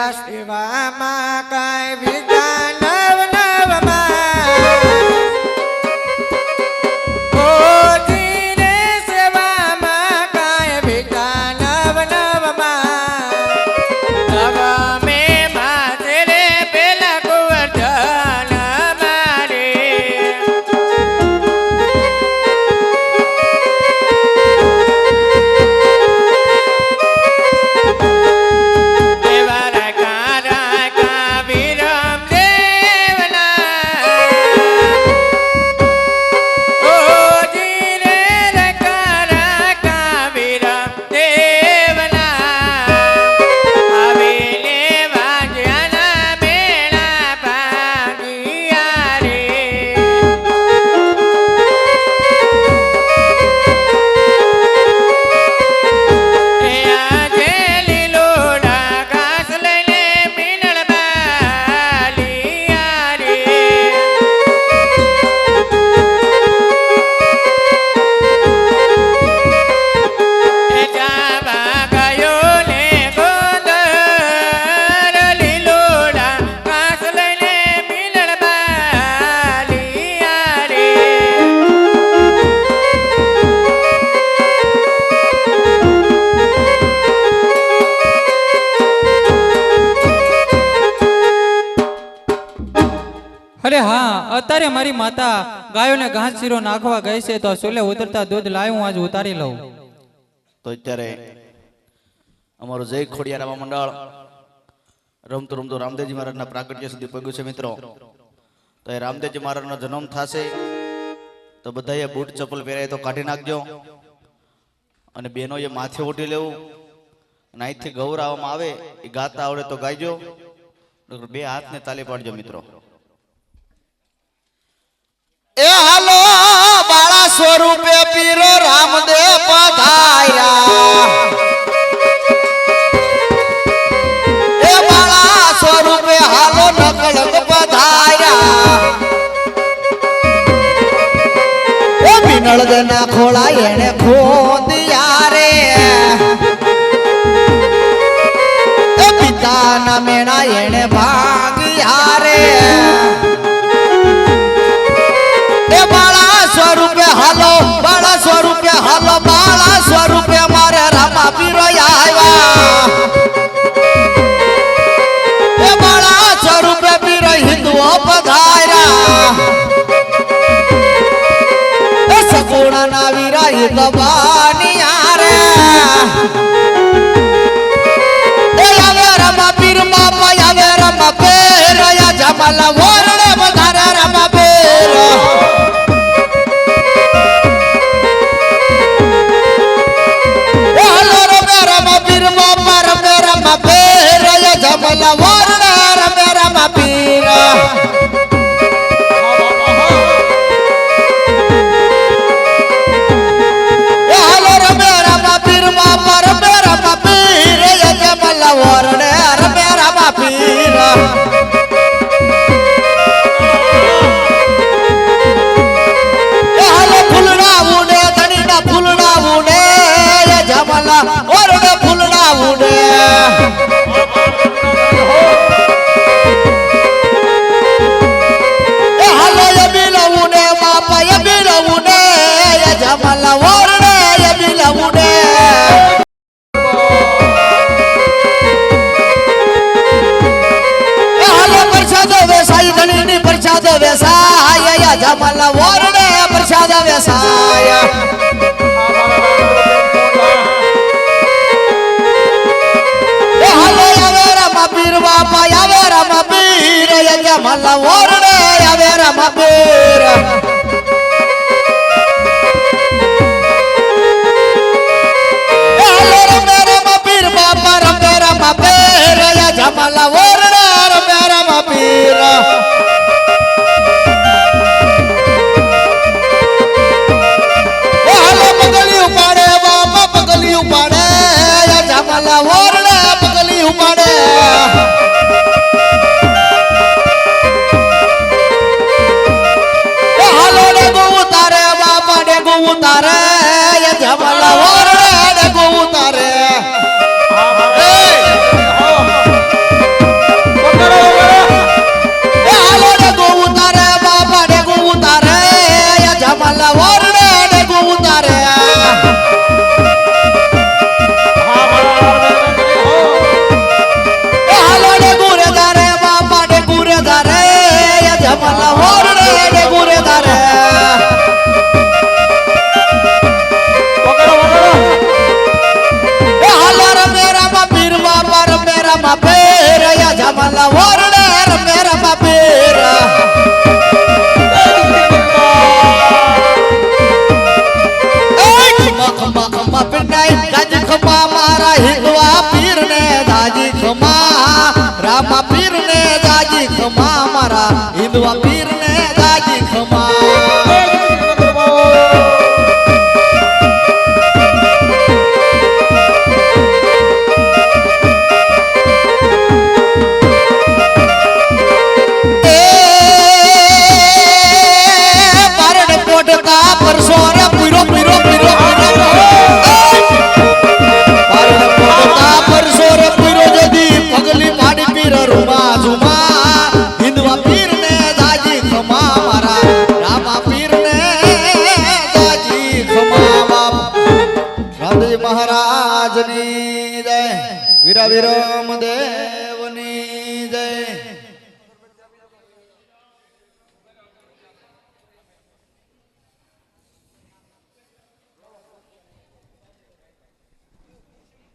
એવા સેવામાં કાંઈ વિધા નવ નવમાં ઓજીને સેવામાં કાંઈ વિધા નવ નવમાં હવે માથે રે પેલા ગોવર્ધન મારે અરે હા અત્યારે મારી માતા ગાયોને ઘાસ ચીરો નાખવા ગઈ છે તો સોલે ઉતરતા દૂધ લાવી હું આજ ઉતારી લઉં. તો અત્યારે અમારું જય ખોડિયાર રામા મંડળ રમતો રમતો રામદેવજી મહારાજના પ્રાગટ્ય સુધી પહોંચ્યું છે મિત્રો. તો એ રામદેવજી મહારાજનો જન્મ થશે તો બધાએ બૂટ ચપ્પલ પહેરાય તો કાઢી નાખજો અને બહેનોએ માથે ઉઠી લેવું અને અહીંથી ગૌરાવવામાં આવે એ ગાતા આવડે તો ગાઈજો, બે હાથને તાલી પાડજો મિત્રો. એ હાલો બાળા સ્વરૂપે પીરો રામદેવ પધાર્યા, એ બાળા સ્વરૂપે હાલો નકળંગ પધાર્યા, એ બિનળદ ના ખોળા એને ખોદિયા રે, એ પિતા ના મેણા એને ભાગ્યા રે, બાળા સ્વરૂપે હાલો બાળા સ્વરૂપે હાલો બાળા સ્વરૂપે મારે રામા પીરો આવ્યા, એ બાળા સ્વરૂપે પીરો હિન્દુઓ પધાર્યા, એ સગુણ ના વીરા હિંદવાનિયા રે, એ આવે રામા પીર બાપા આવે રામા પીર યા જમાલા વરણે વધારે રામા પીર, જમલા વરણા રમે રામા પીર, એ હાલો રમે રામા પીર બાપા રમે રામા પીર, જમલા વરણે રમે રામા પીર, એ હાલો ફૂલડા ઉડે ધણીના ફૂલડા ઉડે, જમલા વરણે ફૂલડા ઉડે, જમલા વરણે યબીલા ઉડે, એ હાલો પ્રસાદ વેસાય ધણીની પ્રસાદ વેસાય, જમલા વરણે પ્રસાદ વેસાય, એ હાલો આવે રામા પીર બાપા આવે રામા પીર, જમલા વરણે આવે રામા પીર, જમલા વરણા રમે રામા પીર, હાલો પગલી ઉપાડે બાપા પગલી ઉપાડે, જમલા વરણા પગલી ઉપાડે, હાલો ડેગો ઉતારે બાપા ડેગો ઉતારે, જમલા વરણા ડેગો ઉતારે, જમલા ઓરડે ડેગુરે તારે એ હાલો રમે રામા પીર બાપા રમે રામા પીર યા જમલા ઓરડે રમે રામા પીર ખમા ખમા પીનાઈ દાજી ખમા મારા હિંદવા પીર ને દાજી ખમા રામા પીર ને દાજી ખમા મારા હિંદવા પીર ને દાજી ખમા મહારાજની જય વીરા વિરમ દે